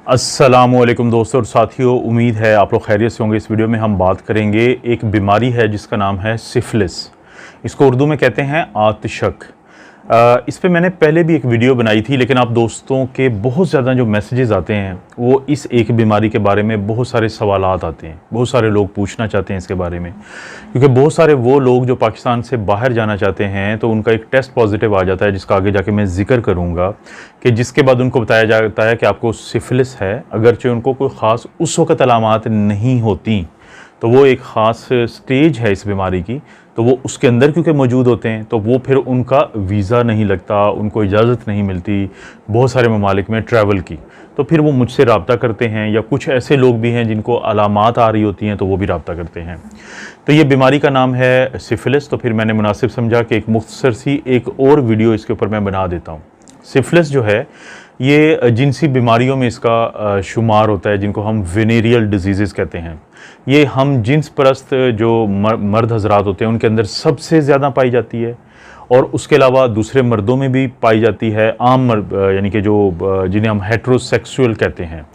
अस्सलामुअलैकुम दोस्तों और साथियों, उम्मीद है आप लोग खैरियत से होंगे। इस वीडियो में हम बात करेंगे, एक बीमारी है जिसका नाम है सिफिलिस। इसको उर्दू में कहते हैं आतशक। इस पे मैंने पहले भी एक वीडियो बनाई थी, लेकिन आप दोस्तों के बहुत ज़्यादा जो मैसेजेस आते हैं वो इस एक बीमारी के बारे में बहुत सारे सवालात आते हैं, बहुत सारे लोग पूछना चाहते हैं इसके बारे में। क्योंकि बहुत सारे वो लोग जो पाकिस्तान से बाहर जाना चाहते हैं तो उनका एक टेस्ट पॉजिटिव आ जाता है, जिसका आगे जाके मैं जिक्र करूँगा, कि जिसके बाद उनको बताया जाता है कि आपको सिफिलिस है। अगरचे उनको कोई ख़ास उस वक़्त अलामात नहीं होती, तो वो एक ख़ास स्टेज है इस बीमारी की, तो वो उसके अंदर क्योंकि मौजूद होते हैं तो वो फिर उनका वीज़ा नहीं लगता, उनको इजाज़त नहीं मिलती बहुत सारे ममालिक में ट्रैवल की। तो फिर वो मुझसे रब्ता करते हैं, या कुछ ऐसे लोग भी हैं जिनको अलामात आ रही होती हैं तो वो भी रब्ता करते हैं। तो ये बीमारी का नाम है सिफिलिस। तो फिर मैंने मुनासिब समझा कि एक मुख्तसर सी एक और वीडियो इसके ऊपर मैं बना देता हूँ। सिफिलिस जो है ये जिनसी बीमारियों में इसका शुमार होता है, जिनको हम वेनेरियल डिजीज़ कहते हैं। ये हम जिन्स परस्त जो मर्द हजरात होते हैं उनके अंदर सबसे ज़्यादा पाई जाती है, और उसके अलावा दूसरे मर्दों में भी पाई जाती है। आम मर्द यानी कि जो जिन्हें हम हेट्रोसेक्सुअल कहते हैं।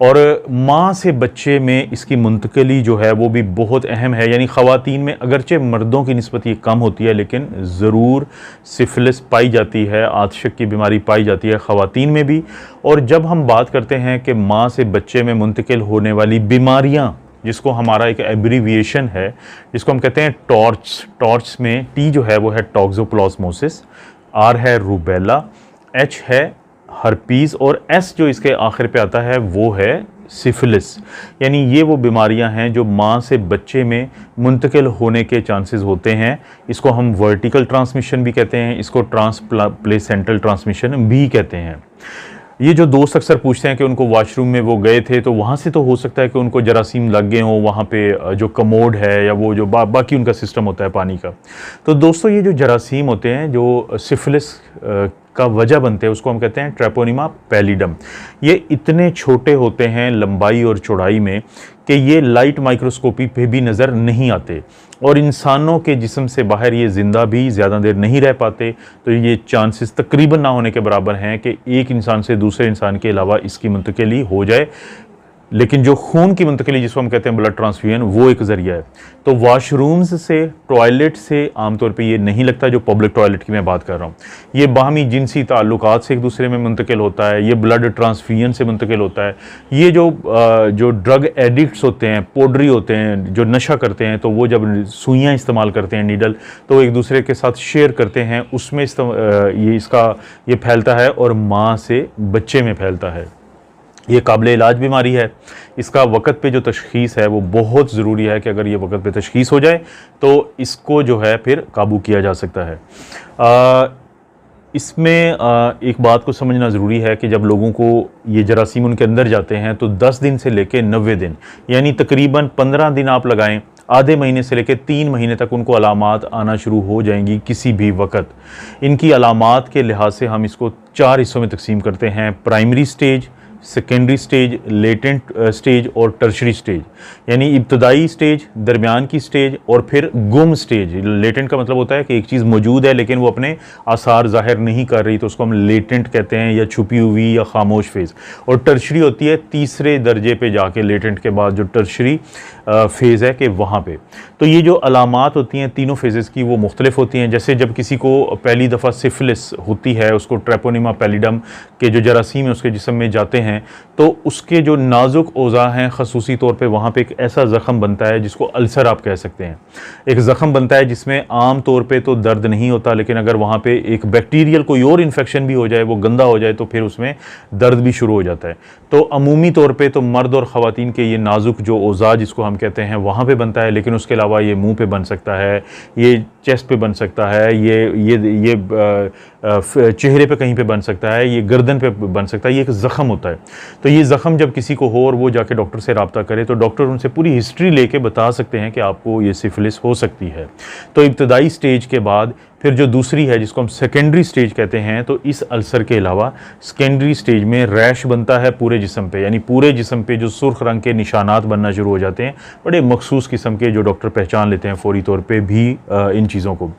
और माँ से बच्चे में इसकी मुंतकली जो है वो भी बहुत अहम है। यानी ख़वातीन में अगरचे मर्दों की निस्बत ये कम होती है, लेकिन ज़रूर सिफिलिस पाई जाती है, आतशक की बीमारी पाई जाती है ख़वातीन में भी। और जब हम बात करते हैं कि माँ से बच्चे में मुंतकिल होने वाली बीमारियाँ, जिसको हमारा एक एब्रीविएशन है जिसको हम कहते हैं टॉर्च में टी जो है वो है टॉक्सोप्लाज्मोसिस, आर है रूबेला, एच है हर्पीज़, और एस जो इसके आखिर पे आता है वो है सिफिलिस। यानी ये वो बीमारियां हैं जो माँ से बच्चे में मुंतकिल होने के चांसेस होते हैं। इसको हम वर्टिकल ट्रांसमिशन भी कहते हैं, इसको ट्रांसप्लेसेंटल ट्रांसमिशन भी कहते हैं। ये जो दोस्त अक्सर पूछते हैं कि उनको वॉशरूम में वो गए थे तो वहाँ से तो हो सकता है कि उनको जरासीम लग गए हों, वहाँ पे जो कमोड है या वो जो बाकी उनका सिस्टम होता है पानी का। तो दोस्तों ये जो जरासीम होते हैं जो सिफिलिस का वजह बनते हैं उसको हम कहते हैं ट्रेपोनिमा पैलिडम। ये इतने छोटे होते हैं लंबाई और चौड़ाई में कि ये लाइट माइक्रोस्कोपी पे भी नज़र नहीं आते, और इंसानों के जिस्म से बाहर ये ज़िंदा भी ज़्यादा देर नहीं रह पाते। तो ये चांसेस तकरीबन ना होने के बराबर हैं कि एक इंसान से दूसरे इंसान के अलावा इसकी मुंतकिली हो जाए। लेकिन जो खून की मुंतकिली जिसको हम कहते हैं ब्लड ट्रांसफ्यूजन, वो एक ज़रिया है। तो वॉशरूम्स से, टॉयलेट से आमतौर पे ये नहीं लगता, जो पब्लिक टॉयलेट की मैं बात कर रहा हूँ। ये बाहमी जिनसी ताल्लुकात से एक दूसरे में मुंतकिल होता है, ये ब्लड ट्रांसफ्यूजन से मुंतकिल होता है। ये जो ड्रग एडिक्ट्स होते हैं, पोडरी होते हैं, जो नशा करते हैं, तो वो जब सुइयाँ इस्तेमाल करते हैं, नीडल, तो एक दूसरे के साथ शेयर करते हैं, उसमें ये फैलता है और माँ से बच्चे में फैलता है। ये काबिल इलाज बीमारी है। इसका वक़्त पे जो तशख़ीस है वो बहुत ज़रूरी है कि अगर ये वक़्त पे तशख़ीस हो जाए तो इसको जो है फिर काबू किया जा सकता है। इसमें एक बात को समझना ज़रूरी है कि जब लोगों को ये जरासीम उनके अंदर जाते हैं तो 10 दिन से लेकर 90 दिन, यानी तकरीबन 15 दिन आप लगाएं, आधे महीने से लेकर 3 महीने तक उनको अलामात आना शुरू हो जाएंगी किसी भी वक्त। इनकी अलामात के लिहाज से हम इसको 4 हिस्सों में तकसीम करते हैं: primary stage, secondary stage, latent stage और टर्शरी स्टेज। यानी इब्तदाई स्टेज, दरमियान की स्टेज और फिर गुम स्टेज। लेटेंट का मतलब होता है कि एक चीज़ मौजूद है लेकिन वो अपने आसार ज़ाहिर नहीं कर रही, तो उसको हम लेटेंट कहते हैं, या छुपी हुई या खामोश फेज़। और टर्शरी होती है तीसरे दर्जे पे जाके, लेटेंट के बाद जो टर्शरी फेज़ है कि वहाँ पे। तो ये जो अलामात होती हैं तीनों फेजेस की वो मुख्तलिफ होती हैं। जैसे जब किसी को पहली दफ़ा सिफिलिस होती है, उसको ट्रेपोनिमा पैलिडम के जो जरासीम है उसके जिस्म में जाते हैं, तो उसके जो नाजुक औज़ा हैं ख़ुसूसी तौर पे वहाँ पे एक ऐसा ज़ख़म बनता है जिसको अल्सर आप कह सकते हैं। एक ज़ख़म बनता है जिसमें आम तौर पे तो दर्द नहीं होता, लेकिन अगर वहाँ पे एक बैक्टीरियल कोई और इन्फेक्शन भी हो जाए, वो गंदा हो जाए, तो फिर उसमें दर्द भी शुरू हो जाता है। तो अमूमी तौर पे तो मर्द और ख़वातीन के ये नाजुक जो औज़ा जिसको हम कहते हैं वहाँ पे बनता है, लेकिन उसके अलावा ये मुंह पे बन सकता है, ये चेस्ट पे बन सकता है, ये चेहरे पे कहीं पे बन सकता है, ये गर्दन पे बन सकता है। ये एक ज़ख़म होता है। तो ये ज़ख़म जब किसी को हो और वो जाके डॉक्टर से रब्ता करे तो डॉक्टर उनसे पूरी हिस्ट्री लेके बता सकते हैं कि आपको ये सिफिलिस हो सकती है। तो इब्तदाई स्टेज के बाद फिर जो दूसरी है जिसको हम सेकेंडरी स्टेज कहते हैं, तो इस अल्सर के अलावा सेकेंडरी स्टेज में रैश बनता है पूरे जिस्म पे, यानी पूरे जिस्म पे जो सुर्ख रंग के निशानात बनना शुरू हो जाते हैं, बड़े मखसूस किस्म के जो डॉक्टर पहचान लेते हैं फौरी तौर पे भी इन चीज़ों को।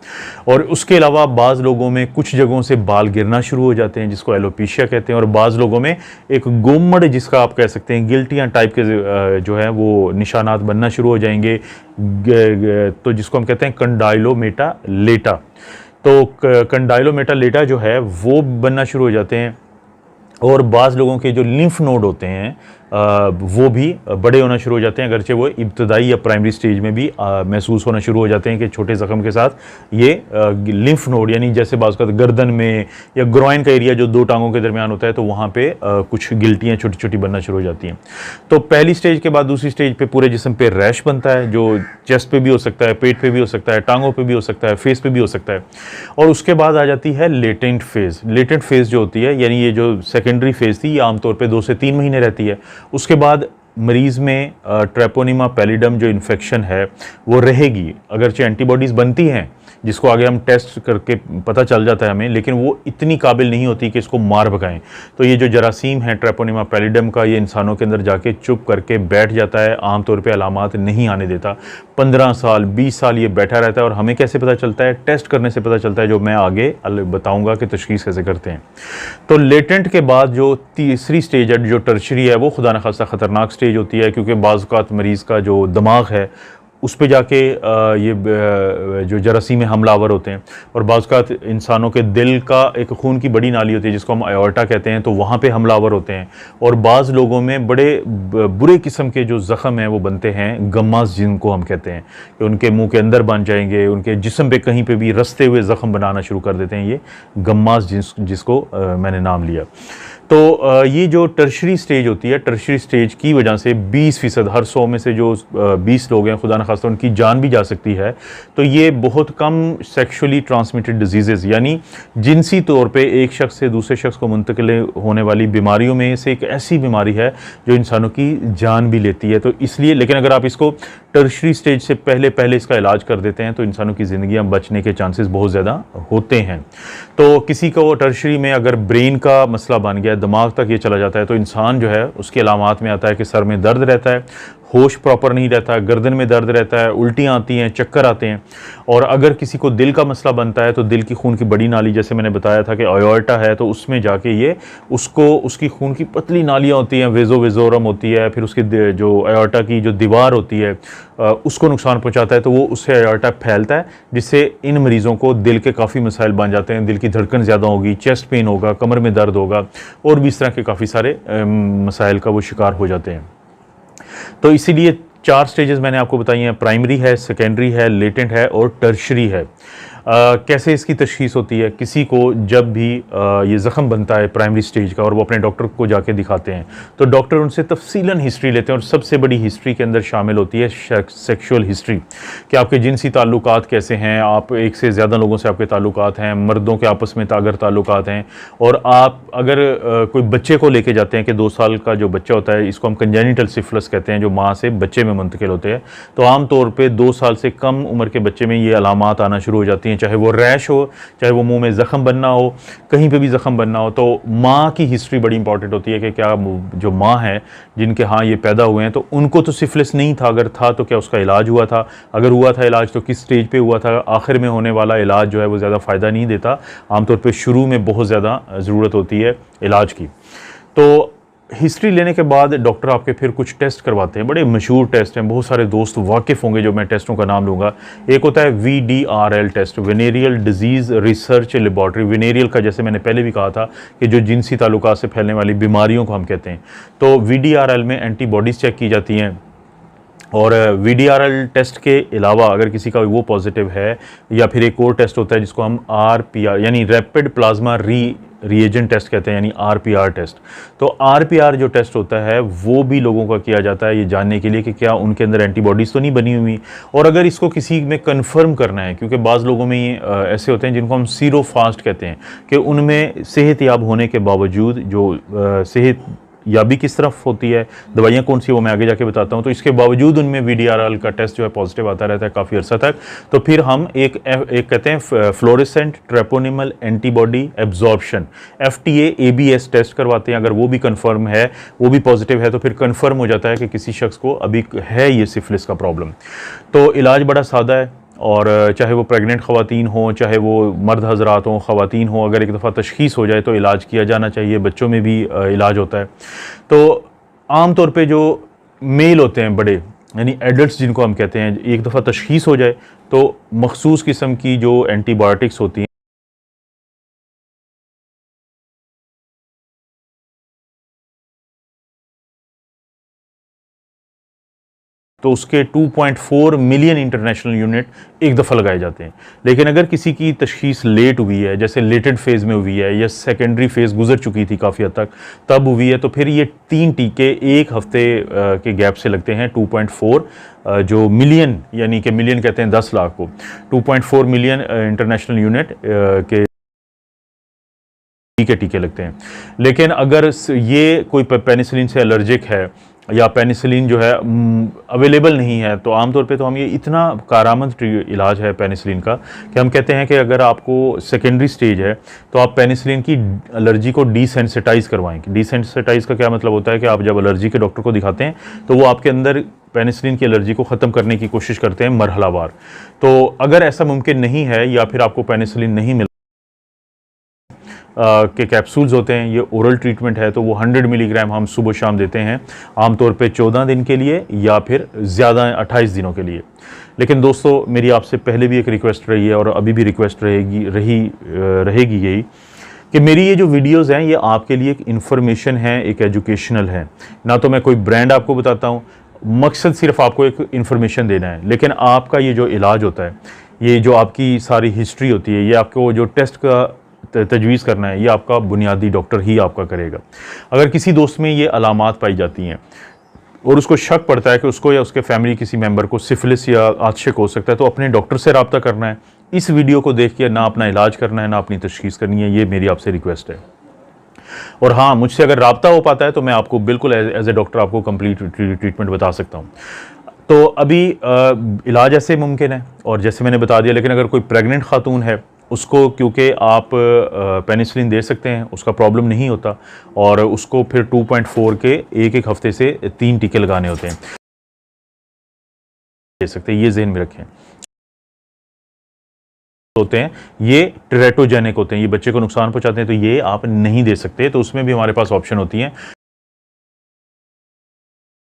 और उसके अलावा बाज़ लोगों में कुछ जगहों से बाल गिरना शुरू हो जाते हैं जिसको एलोपेशिया कहते हैं, और बाज़ लोगों में एक गोमड़ जिसका आप कह सकते हैं गिल्टियाँ टाइप के जो है वो निशानात बनना शुरू हो जाएंगे, तो जिसको हम कहते हैं कंडाइलोमेटा लेटा। तो कंडाइलोमेटा लेटा जो है वो बनना शुरू हो जाते हैं। और बाज़ लोगों के जो लिम्फ नोड होते हैं वो भी बड़े होना शुरू हो जाते हैं, अगरचे वो इब्तदाई या प्राइमरी स्टेज में भी महसूस होना शुरू हो जाते हैं कि छोटे ज़ख्म के साथ ये लिम्फ नोड, यानी जैसे बाज़ का गर्दन में या ग्रॉइन का एरिया जो दो टांगों के दरमियान होता है, तो वहाँ पे कुछ गिल्टियाँ छोटी छोटी बनना शुरू हो जाती हैं। तो पहली स्टेज के बाद दूसरी स्टेज पे पूरे जिस्म पे रैश बनता है, जो चेस्ट पे भी हो सकता है, पेट पे भी हो सकता है, टांगों पे भी हो सकता है, फेस पे भी हो सकता है। और उसके बाद आ जाती है लेटेंट फेज़। लेटेंट फेज़ जो होती है, यानी ये जो सेकेंडरी फेज़ थी, ये आमतौर पर 2 से 3 महीने रहती है। उसके बाद मरीज़ में ट्रेपोनिमा पैलिडम जो इन्फेक्शन है वो रहेगी, अगरचे एंटीबॉडीज़ बनती हैं जिसको आगे हम टेस्ट करके पता चल जाता है हमें, लेकिन वो इतनी काबिल नहीं होती कि इसको मार भगाएं। तो ये जो जरासीम है ट्रेपोनिमा पैलिडम का, ये इंसानों के अंदर जाके चुप करके बैठ जाता है, आमतौर पे अलामात नहीं आने देता। 15 साल 20 साल ये बैठा रहता है। और हमें कैसे पता चलता है? टेस्ट करने से पता चलता है, जो मैं आगे बताऊँगा कि तशख़ीस कैसे करते हैं। तो लेटेंट के बाद जो तीसरी स्टेज है, जो टर्शरी है, वो खुदा न खास्ता ख़तरनाक स्टेज होती है, क्योंकि बाज़ औक़ात मरीज़ का जो दिमाग है उस पे जाके ये जो जरासीम हमलावर होते हैं। और बाज़ औक़ात इंसानों के दिल का एक खून की बड़ी नाली होती है जिसको हम आयोर्टा कहते हैं, तो वहाँ पे हमलावर होते हैं। और बाज़ लोगों में बड़े बुरे किस्म के जो ज़ख़म हैं वो बनते हैं गम्मास, जिनको हम कहते हैं कि उनके मुंह के अंदर बन जाएंगे, उनके जिस्म पे कहीं पे भी रस्ते हुए ज़ख़म बनाना शुरू कर देते हैं, ये गम्मास जिसको मैंने नाम लिया। तो ये जो टर्शरी स्टेज होती है, टर्शरी स्टेज की वजह से 20% हर 100 में से जो 20 लोग हैं, खुदा न खास्ता उनकी जान भी जा सकती है। तो ये बहुत कम सेक्सुअली ट्रांसमिटेड डिजीज़, यानी जिनसी तौर पे एक शख्स से दूसरे शख्स को मुंतकिल होने वाली बीमारियों में से एक ऐसी बीमारी है जो इंसानों की जान भी लेती है। तो इसलिए, लेकिन अगर आप इसको टर्शरी स्टेज से पहले इसका इलाज कर देते हैं तो इंसानों की ज़िंदगियाँ बचने के चांसेस बहुत ज़्यादा होते हैं। तो किसी को टर्शरी में अगर ब्रेन का मसला बन गया, दिमाग तक ये चला जाता है, तो इंसान जो है उसके अलामात में आता है कि सर में दर्द रहता है, होश प्रॉपर नहीं रहता, गर्दन में दर्द रहता है, उल्टियाँ आती हैं, चक्कर आते हैं। और अगर किसी को दिल का मसला बनता है तो दिल की खून की बड़ी नाली, जैसे मैंने बताया था कि आयोर्टा है, तो उसमें जाके ये उसकी खून की पतली नालियाँ होती हैं, वेज़ोरम होती है, फिर उसकी जो आयोर्टा की जो दीवार होती है उसको नुकसान पहुँचाता है, तो वो उससे आयोर्टा फैलता है, जिससे इन मरीज़ों को दिल के काफ़ी मसाइल बन जाते हैं। दिल की धड़कन ज़्यादा होगी, चेस्ट पेन होगा, कमर में दर्द होगा, और भी इस तरह के काफ़ी सारे मसाइल का वो शिकार हो जाते हैं। तो इसीलिए 4 स्टेजेस मैंने आपको बताई हैं, प्राइमरी है, सेकेंडरी है, लेटेंट है और टर्शरी है। कैसे इसकी तशख़ीस होती है? किसी को जब भी ये ज़ख़म बनता है प्राइमरी स्टेज का और वो अपने डॉक्टर को जाके दिखाते हैं, तो डॉक्टर उनसे तफसीलन हिस्ट्री लेते हैं, और सबसे बड़ी हिस्ट्री के अंदर शामिल होती है सेक्शुअल हिस्ट्री, कि आपके जिनसी ताल्लुकात कैसे हैं, आप एक से ज़्यादा लोगों से आपके ताल्लुकात हैं, मर्दों के आपस में अगर ताल्लुकात हैं, और आप अगर कोई बच्चे को लेके जाते हैं कि 2 साल का जो बच्चा होता है, इसको हम कंजेनिटल सिफिलिस कहते हैं, जो माँ से बच्चे में मुंतकिल होते हैं, तो आमतौर पर 2 साल से कम उम्र के बच्चे में ये अलामात आना शुरू हो जाती हैं, चाहे वो रैश हो, चाहे वो मुंह में ज़ख़म बनना हो, कहीं पे भी ज़ख़म बनना हो। तो माँ की हिस्ट्री बड़ी इंपॉर्टेंट होती है कि क्या जो माँ है जिनके हाँ ये पैदा हुए हैं, तो उनको तो सिफिलिस नहीं था, अगर था तो क्या उसका इलाज हुआ था, अगर हुआ था इलाज तो किस स्टेज पे हुआ था। आखिर में होने वाला इलाज जो है वो ज़्यादा फ़ायदा नहीं देता, आमतौर पर शुरू में बहुत ज़्यादा ज़रूरत होती है इलाज की। तो हिस्ट्री लेने के बाद डॉक्टर आपके फिर कुछ टेस्ट करवाते हैं, बड़े मशहूर टेस्ट हैं, बहुत सारे दोस्त वाकिफ़ होंगे जो मैं टेस्टों का नाम लूँगा। एक होता है VDRL test, venereal disease research laboratory. Venereal का जैसे मैंने पहले भी कहा था कि जो जिनसी ताल्लुकात से फैलने वाली बीमारियों को हम कहते हैं, तो VDRL में एंटीबॉडीज़ चेक की जाती हैं। और VDRL टेस्ट के अलावा अगर किसी का वो पॉजिटिव है, या फिर एक और टेस्ट होता है जिसको हम RPR यानी रैपिड प्लाज्मा रिएजेंट टेस्ट कहते हैं, यानी RPR टेस्ट। तो RPR जो टेस्ट होता है वो भी लोगों का किया जाता है, ये जानने के लिए कि क्या उनके अंदर एंटीबॉडीज़ तो नहीं बनी हुई। और अगर इसको किसी में कन्फर्म करना है, क्योंकि बाज़ लोगों में ये ऐसे होते हैं जिनको हम सीरो फास्ट कहते हैं, कि उनमें सेहत याब होने के बावजूद जो सेहत कामयाबी किस तरफ होती है, दवाइयाँ कौन सी, वो मैं आगे जाके बताता हूँ। तो इसके बावजूद उनमें VDRL का टेस्ट जो है पॉजिटिव आता रहता है काफ़ी अर्सा तक। तो फिर हम एक कहते हैं fluorescent treponemal antibody absorption FTA ABS test करवाते हैं। अगर वो भी कन्फर्म है, वो भी पॉजिटिव है, तो फिर कन्फर्म हो जाता है कि किसी शख्स को अभी है ये सिफिलिस का प्रॉब्लम। तो इलाज बड़ा सादा है, और चाहे वो प्रेग्नेंट ख़वातीन हों, चाहे वो मर्द हजरात हों, ख़वातीन हों, अगर एक दफ़ा तशख़ीस हो जाए तो इलाज किया जाना चाहिए। बच्चों में भी इलाज होता है। तो आम तौर पे जो मेल होते हैं बड़े, यानी एडल्ट्स जिनको हम कहते हैं, एक दफ़ा तशख़ीस हो जाए तो मखसूस किस्म की जो एंटीबायोटिक्स होती हैं तो उसके 2.4 मिलियन इंटरनेशनल यूनिट एक दफ़ा लगाए जाते हैं। लेकिन अगर किसी की तशख़ीस लेट हुई है, जैसे लेटेड फेज़ में हुई है या सेकेंडरी फेज़ गुजर चुकी थी काफ़ी हद तक, तब हुई है, तो फिर ये 3 टीके एक हफ्ते के गैप से लगते हैं। 2.4 जो मिलियन, यानी कि मिलियन कहते हैं 10 लाख को, 2.4 मिलियन इंटरनेशनल यूनिट के टीके लगते हैं। लेकिन अगर ये कोई पेनिसिलिन से एलर्जिक है या पेनिसिलिन जो है अवेलेबल नहीं है, तो आमतौर पे तो हम ये इतना कारआमद इलाज है पेनिसिलिन का कि हम कहते हैं कि अगर आपको सेकेंडरी स्टेज है तो आप पेनिसिलिन की एलर्जी को डिसेंसिटाइज करवाएं। डिसेंसिटाइज का क्या मतलब होता है कि आप जब एलर्जी के डॉक्टर को दिखाते हैं तो वो आपके अंदर पेनिसिलिन की एलर्जी को ख़त्म करने की कोशिश करते हैं मरहलावार। तो अगर ऐसा मुमकिन नहीं है या फिर आपको पेनिसिलिन नहीं मिल के कैप्सूल्स होते हैं, ये ओरल ट्रीटमेंट है, तो वो 100 मिलीग्राम हम सुबह शाम देते हैं, आमतौर पे 14 दिन के लिए या फिर ज़्यादा 28 दिनों के लिए। लेकिन दोस्तों, मेरी आपसे पहले भी एक रिक्वेस्ट रही है और अभी भी रिक्वेस्ट रहेगी यही कि मेरी ये जो वीडियोज़ हैं ये आपके लिए एक इन्फॉर्मेशन है, एक एजुकेशनल है। ना तो मैं कोई ब्रांड आपको बताता हूँ, मकसद सिर्फ आपको एक इन्फॉर्मेशन देना है। लेकिन आपका ये जो इलाज होता है, ये जो आपकी सारी हिस्ट्री होती है, ये आपको जो टेस्ट का तजवीज़ करना है, ये आपका बुनियादी डॉक्टर ही आपका करेगा। अगर किसी दोस्त में ये अलामात पाई जाती हैं और उसको शक पड़ता है कि उसको या उसके फैमिली किसी मेंबर को सिफिलिस या आतिशक हो सकता है, तो अपने डॉक्टर से रब्ता करना है। इस वीडियो को देख के ना अपना इलाज करना है, ना अपनी तशख़ीस करनी है। ये मेरी आपसे रिक्वेस्ट है। और हाँ, मुझसे अगर रब्ता हो पाता है तो मैं आपको बिल्कुल एज ए डॉक्टर आपको कंप्लीट ट्रीटमेंट बता सकता हूँ। तो अभी इलाज ऐसे मुमकिन है, और जैसे मैंने बता दिया। लेकिन अगर कोई प्रेग्नेंट खातून है, उसको क्योंकि आप पेनिसिलिन दे सकते हैं, उसका प्रॉब्लम नहीं होता, और उसको फिर 2.4 के एक हफ्ते से 3 टीके लगाने होते हैं, दे सकते हैं। ये ज़हन में रखें। होते हैं ये टेरेटोजेनिक होते हैं, ये बच्चे को नुकसान पहुंचाते हैं, तो ये आप नहीं दे सकते। तो उसमें भी हमारे पास ऑप्शन होती हैं,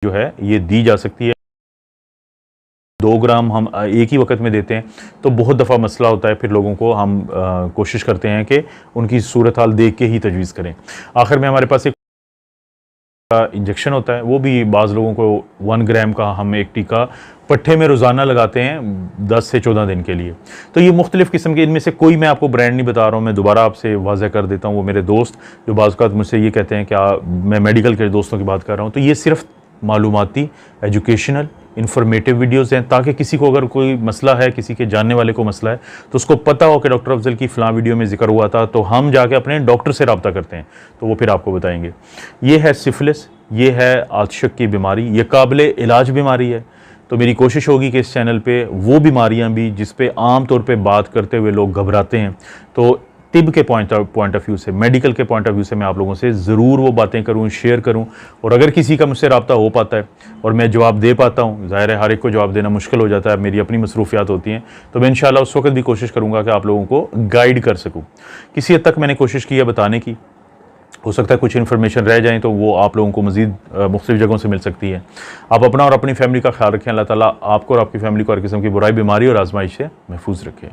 जो है ये दी जा सकती है। 2 ग्राम हम एक ही वक्त में देते हैं, तो बहुत दफ़ा मसला होता है। फिर लोगों को हम कोशिश करते हैं कि उनकी सूरत हाल देख के ही तजवीज़ करें। आखिर में हमारे पास एक इंजेक्शन होता है, वो भी बाज़ लोगों को 1 ग्राम का हम एक टीका पट्ठे में रोज़ाना लगाते हैं 10 से 14 दिन के लिए। तो ये मुख्तलिफ़ किस्म के, इनमें से कोई मैं आपको ब्रांड नहीं बता रहा हूँ। मैं दोबारा आपसे वाज़ह कर देता हूँ, वो मेरे दोस्त जो बाज़ औक़ात मुझसे ये कहते हैं कि मैं मेडिकल के दोस्तों की बात कर रहा हूँ, तो ये सिर्फ मालूमाती, एजुकेशनल, इंफॉर्मेटिव वीडियोज़ हैं, ताकि किसी को अगर कोई मसला है, किसी के जानने वाले को मसला है, तो उसको पता हो कि डॉक्टर अफजल की फ़लाँ वीडियो में जिक्र हुआ था, तो हम जाके अपने डॉक्टर से रब्ता करते हैं, तो वो फिर आपको बताएंगे। ये है सिफिलिस, ये है आतिशक की बीमारी, ये काबिल इलाज बीमारी है। तो मेरी कोशिश होगी कि इस चैनल पे वो बीमारियां भी जिस पे आम तौर पे बात करते हुए लोग घबराते हैं, तो तिब के पॉइंट ऑफ व्यू से, मेडिकल के पॉइंट ऑफ व्यू से मैं आप लोगों से ज़रूर वो बातें करूं, शेयर करूं। और अगर किसी का मुझसे रब्ता हो पाता है और मैं जवाब दे पाता हूं, ज़ाहिर है हर एक को जवाब देना मुश्किल हो जाता है, मेरी अपनी मसरूफियात होती हैं, तो मैं इंशाल्लाह उस वक्त भी कोशिश करूँगा कि आप लोगों को गाइड कर सकूँ। किसी हद तक मैंने कोशिश की है बताने की, हो सकता है कुछ इन्फॉर्मेशन रह जाए, तो वो आप लोगों को मज़ीद मुख्तलिफ़ जगहों से मिल सकती है। आप अपना और अपनी फैमिली का ख्याल रखें। अल्लाह ताला आपको और आपकी फैमिली को हर किस्म की बुराई, बीमारी और आजमाइश से महफूज रखें।